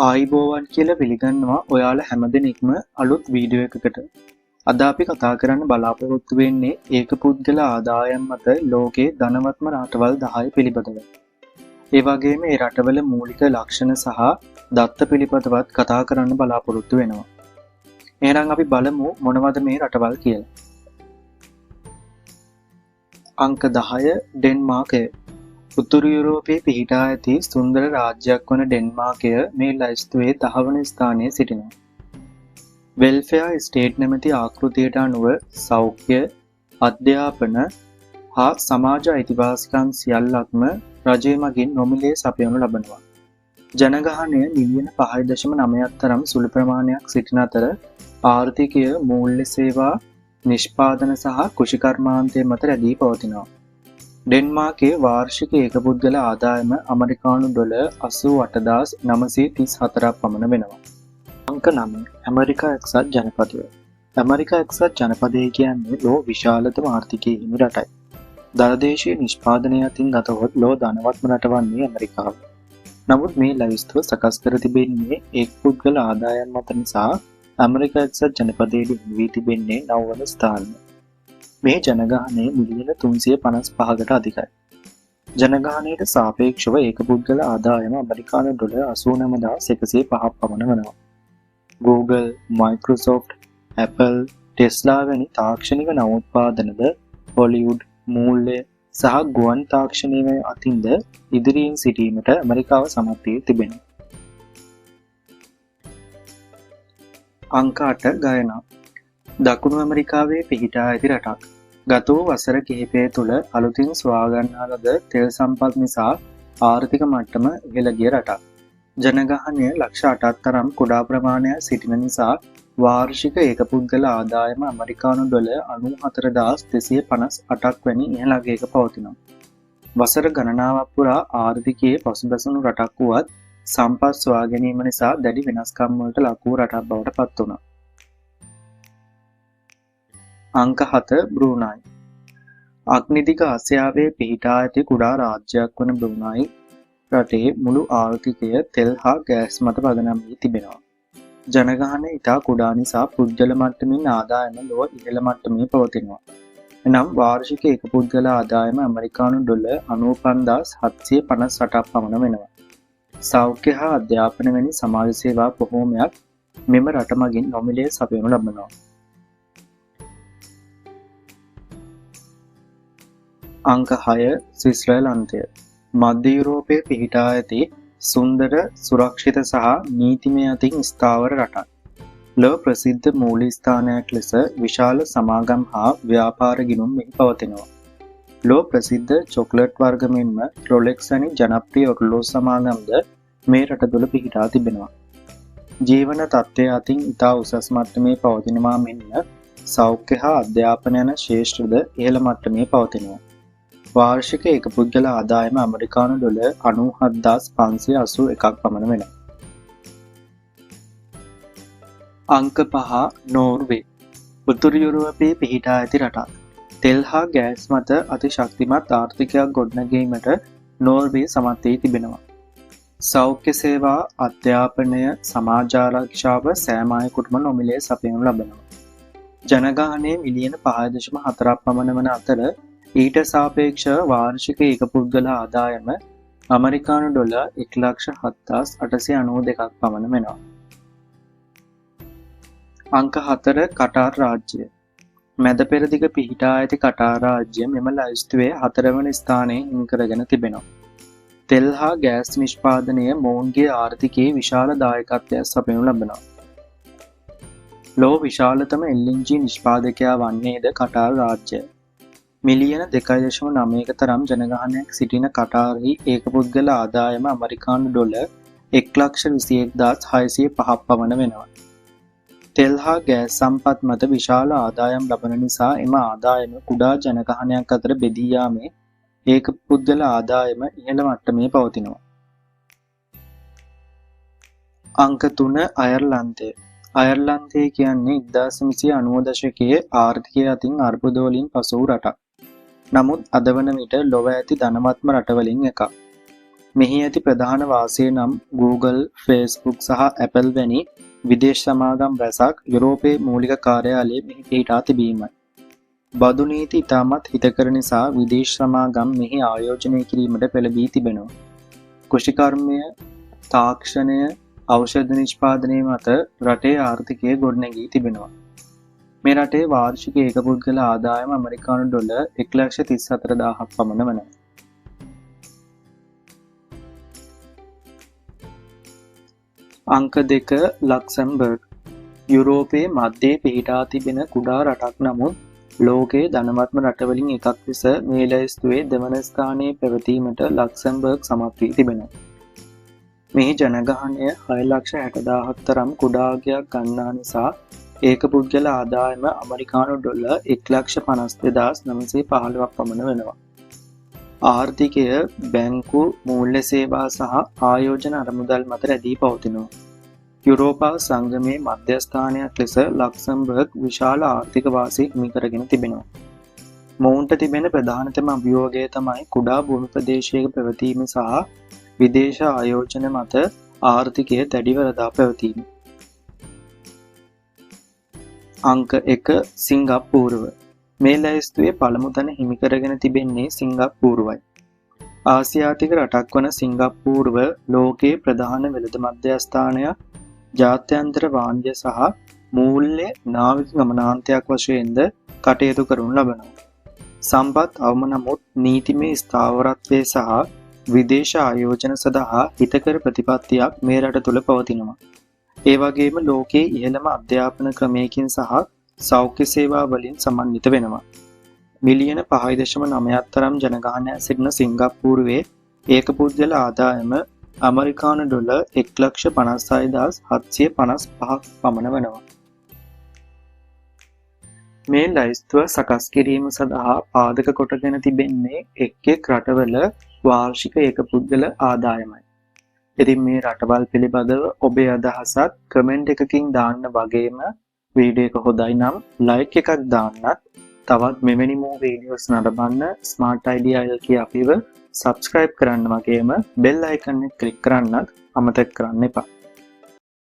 ආයිබෝවන් කියලා පිළිගන්නවා ඔයාලා හැමදෙනෙක්ම අලුත් වීඩියෝ එකකට. අද අපි කතා කරන්න බලාපොරොත්තු වෙන්නේ ඒකපුද්ගල ආදායම් මත ලෝකයේ ධනවත්ම රටවල් 10 පිළිබඳව. ඒ වගේම මේ රටවල මූලික ලක්ෂණ සහ දත්ත පිළිබඳවත් කතා කරන්න බලාපොරොත්තු වෙනවා. එහෙනම් අපි බලමු මොනවද මේ රටවල් කියලා. අංක 10 ඩෙන්මාර්කය. උතුරු යුරෝපයේ පිහිටා ඇති සුන්දර රාජ්‍යයක් වන ඩෙන්මාර්කය මේ ලයිස්තුවේ 10 වන ස්ථානයේ සිටිනවා. වෙල්ෆෙයාර් ස්ටේට් නැමැති ආකෘතියට අනුව සෞඛ්‍ය, අධ්‍යාපන හා සමාජ අයිතිවාසිකම් සියල්ලක්ම රජය මගින් නොමිලේ සපයනු ලබනවා. ජනගහනය මිලියන 5.9ක් තරම් සුළු ප්‍රමාණයක් සිටින අතර ආර්ථිකය මූල්‍ය සේවා, නිෂ්පාදන සහ කෘෂිකර්මාන්තය මත රැඳී පවතිනවා. ඩෙන්මාර්කයේ වාර්ෂික ඒකපුද්ගල ආදායම ඇමරිකානු ඩොලර් 88,934ක් පමණ වෙනවා. අංක 9 ඇමරිකා එක්සත් ජනපදය. ඇමරිකා එක්සත් ජනපදය කියන්නේ ලෝ විශාලතම ආර්ථිකයේ හිමි රටයි. දළදේශීය නිෂ්පාදනය අතින් ගතහොත් ලෝ ධනවත්ම රට වන්නේ ඇමරිකාව. නමුත් මේ ලැයිස්තුව සකස් කර තිබෙන්නේ ඒකපුද්ගල ආදායම් මත නිසා ඇමරිකා එක්සත් ජනපදයේ හිමි වී තිබෙන්නේ 9 වන ස්ථානය. මේ ජනගහනය මිලියන 355කට අධිකයි. ජනගහනයට සාපේක්ෂව ඒකපුද්ගල ආදායම ඇමරිකානු ඩොලර් 89,105ක් පමණ වෙනවා. Google, Microsoft, Apple, Tesla වැනි තාක්ෂණික නවෝත්පාදනද හොලිවුඩ්, මූල්‍ය සහ ගුවන් තාක්ෂණය අතින්ද ඉදිරියෙන් සිටීමට ඇමරිකාව සමත් වී තිබෙනවා. අංක 8 ගයනා. දකුණු ඇමරිකාවේ පිහිටා ඇති රටක්. ගත වූ වසර කිහිපය තුළ අලුතින් සොයාගන්නා ලද තෙල් සම්පත් නිසා ආර්ථික මට්ටම ඉහළ ගිය රටක්. ජනගහනය ලක්ෂ 8ක් තරම් කුඩා ප්‍රමාණයක් සිටින නිසා වාර්ෂික ඒකපුද්ගල ආදායම ඇමරිකානු ඩොලර් 94,258ක් වැනි ඉහළ අගයක පවතිනවා. වසර ගණනාවක් පුරා ආර්ථිකයේ පසුබැසුණු රටක් වුවත් සම්පත් සොයා ගැනීම නිසා දැඩි වෙනස්කම් වලට ලක් වූ රටක් බවට පත් වුණා. අංක 7 බ්‍රූනයි. අග්නිදිග ආසියාවේ පිහිටා ඇති කුඩා රාජ්‍යයක් වන බ්‍රූනයි රටේ මුළු ආර්ථිකය තෙල් හා ගෑස් මත පදනම් වී තිබෙනවා. ජනගහනය ඉතා කුඩා නිසා පුද්ගල මට්ටමින් ආදායම ලොව ඉහළ මට්ටමේ පවතිනවා. එනම් වාර්ෂික ඒකපුද්ගල ආදායම ඇමරිකානු ඩොලර් 95,758ක් පමණ වෙනවා. සෞඛ්‍ය හා අධ්‍යාපන වැනි සමාජ සේවා බොහෝමයක් මෙම රට මගින් නොමිලේ සපයනු ලබනවා. අංක 6 ස්විට්සර්ලන්තය. මධ්‍ය යුරෝපයේ පිහිටා ඇති සුන්දර, සුරක්ෂිත සහ නීතිමය අතින් ස්ථාවර රටක්. ලොව ප්‍රසිද්ධ මූල්‍ය ස්ථානයක් ලෙස විශාල සමාගම් හා ව්‍යාපාර ගිණුම් මෙහි පවතිනවා. ලොව ප්‍රසිද්ධ චොකලට් වර්ග මෙන්ම රොලෙක්ස් වැනි ජනප්‍රිය ඔරලෝසු සමාගම්ද මේ රට තුළ පිහිටා තිබෙනවා. ජීවන තත්ත්වය අතින් ඉතා උසස් මට්ටමේ පවතිනවා මෙන්ම සෞඛ්‍ය හා අධ්‍යාපන යන ශ්‍රේෂ්ඨද ඉහළ මට්ටමේ පවතිනවා. වාර්ෂික ඒකපුද්ගල ආදායම ඇමරිකානු ඩොලර් 97,581ක් පමණ වෙනවා. අංක 5 නෝර්වේ. උතුරු යුරෝපයේ පිහිටා ඇති රටක්. තෙල් හා ගෑස් මත අතිශක්තිමත් ආර්ථිකයක් ගොඩනැගීමට නෝර්වේ සමත් වී තිබෙනවා. සෞඛ්‍ය සේවා, අධ්‍යාපනය, සමාජ ආරක්ෂාව සෑම අයෙකුටම නොමිලේ සපයනු ලබනවා. ජනගහනය මිලියන 5.4ක් පමණ වන අතර ඊට සාපේක්ෂව වාර්ෂික ඒකපුද්ගල ආදායම ඇමරිකානු ඩොලර් 1,07,892ක් පමණ වෙනවා. අංක 4 කටාර් රාජ්‍යය. මැද පෙරදිග පිහිටා ඇති කටාර් රාජ්‍ය මෙම ලයිස්තුවේ 4 වන ස්ථානයේ හිමි කරගෙන තිබෙනවා. තෙල් හා ගෑස් නිෂ්පාදනය මොවුන්ගේ ආර්ථිකයේ විශාල දායකත්වයක් සපයනු ලබනවා. ලොව විශාලතම LNG නිෂ්පාදකයා වන්නේද කටාර් රාජ්‍යය. මිලියන 2.9ක තරම් ජනගහනයක් සිටින කටාරෙහි ඒකපුද්ගල ආදායම ඇමරිකානු ඩොලර් 1,21,605ක් පමණ වෙනවා. තෙල් හා ගෑස් සම්පත් මත විශාල ආදායම් ලබන නිසා එම ආදායම කුඩා ජනගහනයක් අතර බෙදී යාමේ ඒකපුද්ගල ආදායම ඉහළ මට්ටමේ පවතිනවා. අංක 3 අයර්ලන්තය. අයර්ලන්තය කියන්නේ 1990 දශකයේ ආර්ථිකය අතින් අර්බුද වලින් පසු වූ රටක්. නමුත් අද වන විට ලොව ඇති ධනවත්ම රටවලින් එකක්. මෙහි ඇති ප්‍රධාන වාසය නම් Google, Facebook සහ Apple වැනි විදේශ සමාගම් රැසක් යුරෝපයේ මූලික කාර්යාලය මෙහි පිහිටා තිබීමයි. බදු නීති ඉතාමත් හිතකර නිසා විදේශ සමාගම් මෙහි ආයෝජනය කිරීමට පෙළඹී තිබෙනවා. කෘෂිකර්මය, තාක්ෂණය, ඖෂධ නිෂ්පාදනය මත රටේ ආර්ථිකය ගොඩනැගී තිබෙනවා. මේ රටේ වාර්ෂික ඒකපුද්ගල ආදායම ඇමරිකානු ඩොලර් 1,34,000ක් පමණ වනවා. අංක 2 ලක්සම්බර්ග් යුරෝපයේ මධ්‍යයේ පිහිටා තිබෙන කුඩා රටක් නමුත් ලෝකයේ ධනවත්ම රටවලින් එකක් ලෙස මේ ලැයිස්තුවේ දෙවන ස්ථානයේ පැවතීමට ලක්සම්බර්ග් සමත් වී තිබෙනවා. මෙහි ජනගහනය 6,60,000ක් තරම් කුඩා අගයක් ගන්නා නිසා ඒකපුද්ගල ආදායම ඇමරිකානු ඩොලර් 1,52,915ක් පමණ වෙනවා. ආර්ථිකය බැංකු, මූල්‍ය සේවා සහ ආයෝජන අරමුදල් මත රැඳී පවතිනවා. යුරෝපා සංගමයේ මධ්‍යස්ථානයක් ලෙස ලක්සම්බර්ග් විශාල ආර්ථික වාසි හිමි කරගෙන තිබෙනවා. මොවුන්ට තිබෙන ප්‍රධානතම අභියෝගය තමයි කුඩා භූමි ප්‍රදේශයක පැවතීම සහ විදේශ ආයෝජන මත ආර්ථිකය දැඩිව රඳා පැවතීම. අංක 1 සිංගප්පූරුව මේ ලැයිස්තුවේ පළමු තැන හිමි කරගෙන තිබෙන්නේ සිංගප්පූරුවයි. ආසියාතික රටක් වන සිංගප්පූරුව ලෝකයේ ප්‍රධාන වෙළඳ මධ්‍යස්ථානයක්, ජාත්‍යන්තර වාණිජ සහ මූල්‍ය නාවික ගමනාන්තයක් වශයෙන්ද කටයුතු කරනු ලබනවා. සම්පත් අවම නමුත් නීතිමය ස්ථාවරත්වය සහ විදේශ ආයෝජන සඳහා හිතකර ප්‍රතිපත්තියක් මේ රට තුළ පවතිනවා. ඒ වගේම ලෝකයේ ඉහළම අධ්‍යාපන ක්‍රමයකින් සහ සෞඛ්‍ය සේවා වලින් සමන්විත වෙනවා. මිලියන 5.9ක් තරම් ජනගහනය සිටින සිංගප්පූරුවේ ඒකපුද්ගල ආදායම ඇමරිකානු ඩොලර් 1,56,755ක් පමණ වෙනවා. මේ ලැයිස්තුව සකස් කිරීම සඳහා පාදක කොටගෙන තිබෙන්නේ එක් රටවල වාර්ෂික ඒකපුද්ගල ආදායමයි. ඉතින් මේ රටවල් පිළිබඳව ඔබේ අදහසත් කමෙන්ට් එකකින් දාන්න වගේම වීඩියෝ එක හොඳයි නම් ලයික් එකක් දාන්නත්, තවත් මෙවැනි වීඩියෝස් නරඹන්න ස්මාර්ට් idea ILK අපිව සබ්ස්ක්‍රයිබ් කරන්න වගේම බෙල් අයිකන් එක ක්ලික් කරන්නත් අමතක කරන්න එපා.